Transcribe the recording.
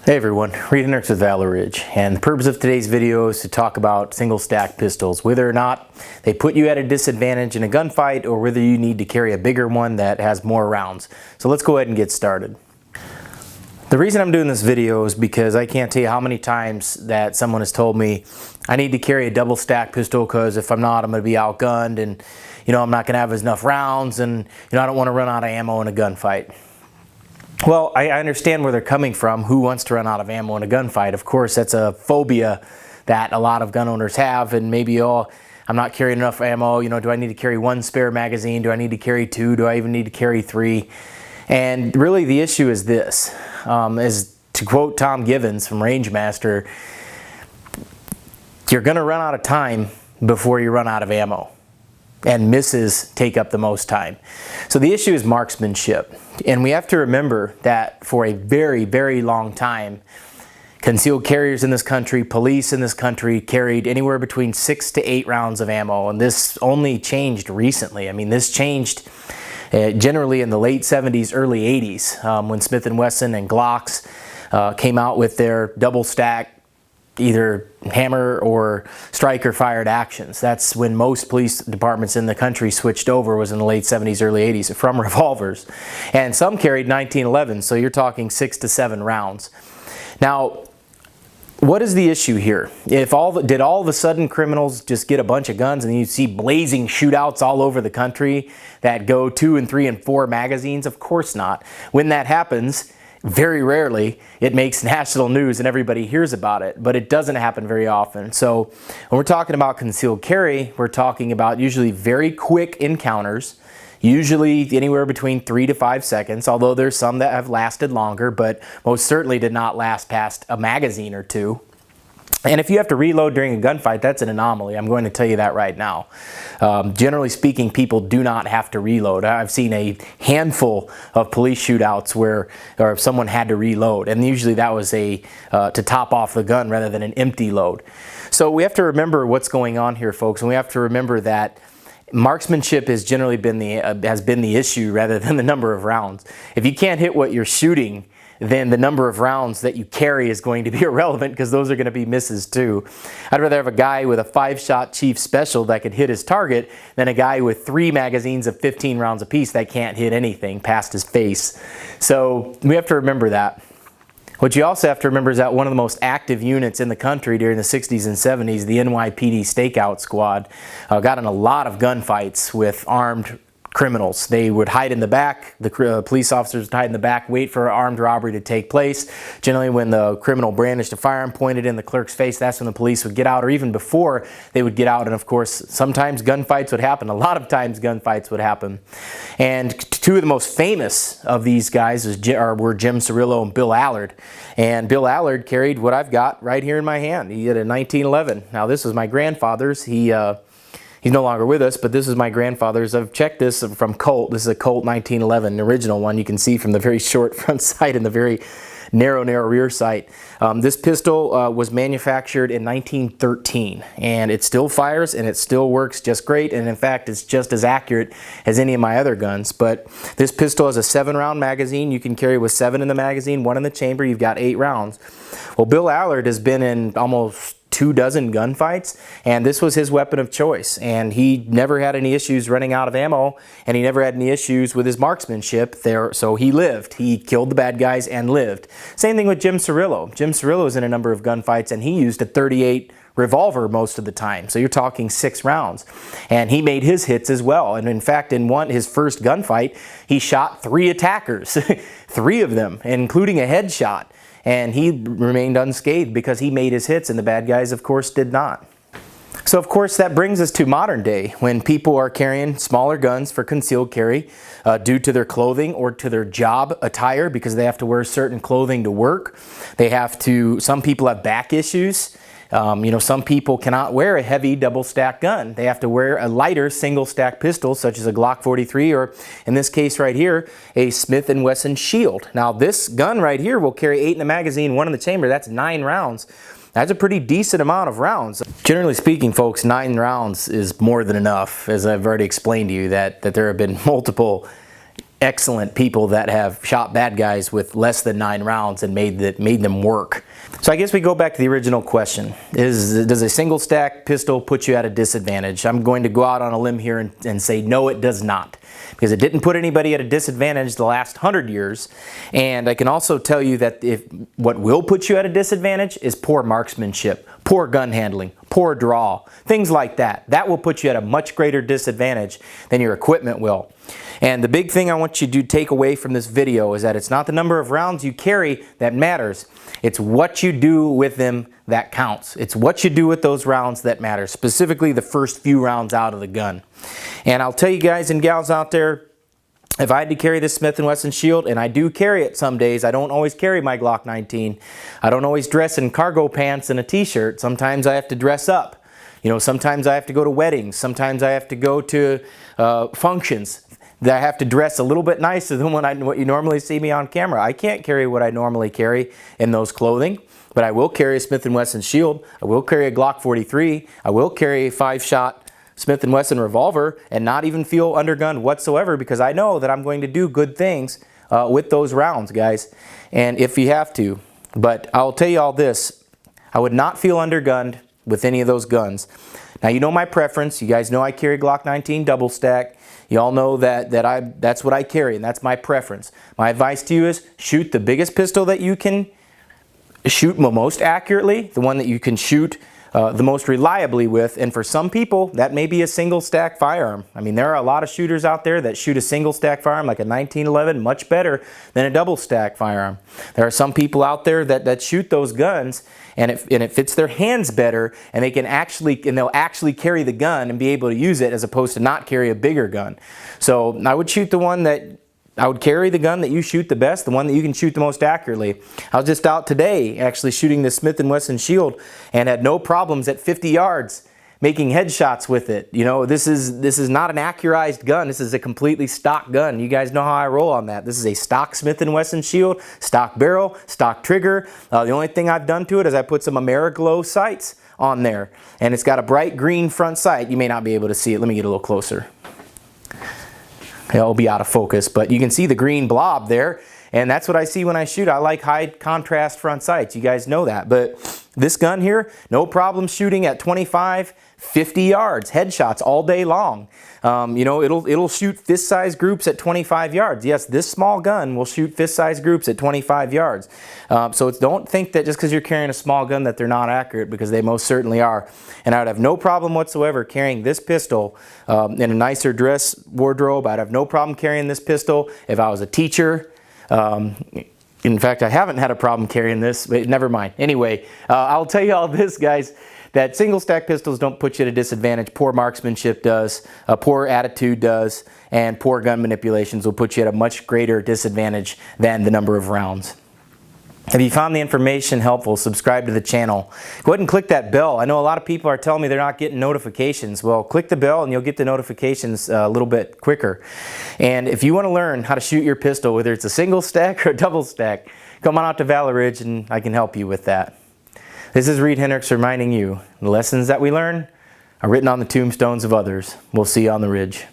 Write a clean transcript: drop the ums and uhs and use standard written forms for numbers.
Hey everyone, Reid Henrichs with Allard, and the purpose of today's video is to talk about single stack pistols, whether or not they put you at a disadvantage in a gunfight or whether you need to carry a bigger one that has more rounds. So let's go ahead and get started. The reason I'm doing this video is because I can't tell you how many times that someone has told me I need to carry a double stack pistol because if I'm not, I'm going to be outgunned and I'm not going to have enough rounds and I don't want to run out of ammo in a gunfight. Well, I understand where they're coming from. Who wants to run out of ammo in a gunfight? Of course, that's a phobia that a lot of gun owners have, and maybe, I'm not carrying enough ammo. Do I need to carry one spare magazine? Do I need to carry two? Do I even need to carry three? And really the issue is this, is to quote Tom Givens from Rangemaster, you're going to run out of time before you run out of ammo. And misses take up the most time. So the issue is marksmanship. And we have to remember that for a very, very long time, concealed carriers in this country, police in this country carried anywhere between 6 to 8 rounds of ammo. And this only changed recently. I mean, this changed generally in the late 70s, early 80s, when Smith & Wesson and Glocks came out with their double stack either hammer or striker fired actions. That's when most police departments in the country switched over, was in the late 70s, early 80s, from revolvers. And some carried 1911, so you're talking 6 to 7 rounds. Now, what is the issue here? Did all of a sudden criminals just get a bunch of guns and you see blazing shootouts all over the country that go 2 and 3 and 4 magazines? Of course not. When that happens, very rarely it makes national news and everybody hears about it, but it doesn't happen very often. So when we're talking about concealed carry, we're talking about usually very quick encounters, usually anywhere between 3 to 5 seconds, although there's some that have lasted longer, but most certainly did not last past a magazine or two. And if you have to reload during a gunfight, that's an anomaly. I'm going to tell you that right now. Generally speaking, people do not have to reload. I've seen a handful of police shootouts where someone had to reload, and usually that was to top off the gun rather than an empty load. So we have to remember what's going on here, folks, and we have to remember that marksmanship has generally been the issue rather than the number of rounds. If you can't hit what you're shooting, then the number of rounds that you carry is going to be irrelevant because those are going to be misses too. I'd rather have a guy with a 5-shot Chief Special that could hit his target than a guy with 3 magazines of 15 rounds apiece that can't hit anything past his face. So we have to remember that. What you also have to remember is that one of the most active units in the country during the 60s and 70s, the NYPD Stakeout Squad, got in a lot of gunfights with armed criminals. They would hide in the back, the police officers would hide in the back, wait for an armed robbery to take place. Generally when the criminal brandished a firearm, pointed in the clerk's face, that's when the police would get out, or even before they would get out. And of course, sometimes gunfights would happen. A lot of times gunfights would happen. And two of the most famous of these guys were Jim Cirillo and Bill Allard. And Bill Allard carried what I've got right here in my hand. He had a 1911. Now this was my grandfather's. He's no longer with us, but this is my grandfather's. I've checked this from Colt. This is a Colt 1911, the original one. You can see from the very short front sight and the very narrow rear sight. This pistol was manufactured in 1913, and it still fires and it still works just great. And in fact, it's just as accurate as any of my other guns. But this pistol has a 7-round magazine. You can carry with 7 in the magazine, 1 in the chamber. You've got 8 rounds. Well, Bill Allard has been in almost 24 gunfights, and this was his weapon of choice, and he never had any issues running out of ammo, and he never had any issues with his marksmanship there, so he lived. He killed the bad guys and lived. Same thing with Jim Cirillo. Jim Cirillo was in a number of gunfights, and he used a .38 revolver most of the time, so you're talking 6 rounds, and he made his hits as well. And in fact, in his first gunfight, he shot 3 attackers, 3 of them, including a headshot. And he remained unscathed because he made his hits and the bad guys, of course, did not. So, of course, that brings us to modern day when people are carrying smaller guns for concealed carry due to their clothing or to their job attire because they have to wear certain clothing to work. Some people have back issues. Some people cannot wear a heavy double-stack gun. They have to wear a lighter single-stack pistol, such as a Glock 43, or in this case right here, a Smith & Wesson Shield. Now, this gun right here will carry 8 in the magazine, 1 in the chamber. That's 9 rounds. That's a pretty decent amount of rounds. Generally speaking, folks, 9 rounds is more than enough, as I've already explained to you, that there have been multiple excellent people that have shot bad guys with less than 9 rounds and made them work. So I guess we go back to the original question. Does a single stack pistol put you at a disadvantage? I'm going to go out on a limb here and say no, it does not. Because it didn't put anybody at a disadvantage the last 100 years. And I can also tell you that what will put you at a disadvantage is poor marksmanship, poor gun handling, poor draw, things like that. That will put you at a much greater disadvantage than your equipment will. And the big thing I want you to take away from this video is that it's not the number of rounds you carry that matters. It's what you do with them that counts. It's what you do with those rounds that matters, specifically the first few rounds out of the gun. And I'll tell you guys and gals out there, if I had to carry this Smith & Wesson Shield, and I do carry it some days, I don't always carry my Glock 19. I don't always dress in cargo pants and a t-shirt. Sometimes I have to dress up. You know, sometimes I have to go to weddings. Sometimes I have to go to functions that I have to dress a little bit nicer than what you normally see me on camera. I can't carry what I normally carry in those clothing, but I will carry a Smith & Wesson Shield. I will carry a Glock 43. I will carry a 5-shot Smith & Wesson revolver and not even feel undergunned whatsoever, because I know that I'm going to do good things with those rounds, guys, and if you have to. But I'll tell you all this, I would not feel undergunned with any of those guns. Now, you know my preference. You guys know I carry Glock 19 double stack. You all know that's what I carry, and that's my preference. My advice to you is shoot the biggest pistol that you can shoot most accurately, the one that you can shoot the most reliably with, and for some people that may be a single stack firearm. I mean, there are a lot of shooters out there that shoot a single stack firearm like a 1911 much better than a double stack firearm. There are some people out there that shoot those guns and it fits their hands better, and they'll actually carry the gun and be able to use it as opposed to not carry a bigger gun. So I would shoot the one that I would carry the gun that you shoot the best, the one that you can shoot the most accurately. I was just out today actually shooting the Smith & Wesson Shield and had no problems at 50 yards making headshots with it. You know, this is not an accurized gun. This is a completely stock gun. You guys know how I roll on that. This is a stock Smith & Wesson Shield, stock barrel, stock trigger. The only thing I've done to it is I put some Ameriglow sights on there, and it's got a bright green front sight. You may not be able to see it. Let me get a little closer. It'll be out of focus, but you can see the green blob there, and that's what I see when I shoot. I like high contrast front sights. You guys know that. But this gun here, no problem shooting at 25, 50 yards, headshots all day long. You know, it'll shoot fist-sized groups at 25 yards. Yes, this small gun will shoot fist-sized groups at 25 yards. So don't think that just because you're carrying a small gun that they're not accurate, because they most certainly are. And I would have no problem whatsoever carrying this pistol in a nicer dress wardrobe. I'd have no problem carrying this pistol if I was a teacher. In fact, I haven't had a problem carrying this, but never mind. Anyway, I'll tell you all this, guys, that single stack pistols don't put you at a disadvantage. Poor marksmanship does, poor attitude does, and poor gun manipulations will put you at a much greater disadvantage than the number of rounds. If you found the information helpful, subscribe to the channel. Go ahead and click that bell. I know a lot of people are telling me they're not getting notifications. Well, click the bell and you'll get the notifications a little bit quicker. And if you want to learn how to shoot your pistol, whether it's a single stack or a double stack, come on out to Valor Ridge and I can help you with that. This is Reid Henrichs reminding you, the lessons that we learn are written on the tombstones of others. We'll see you on the ridge.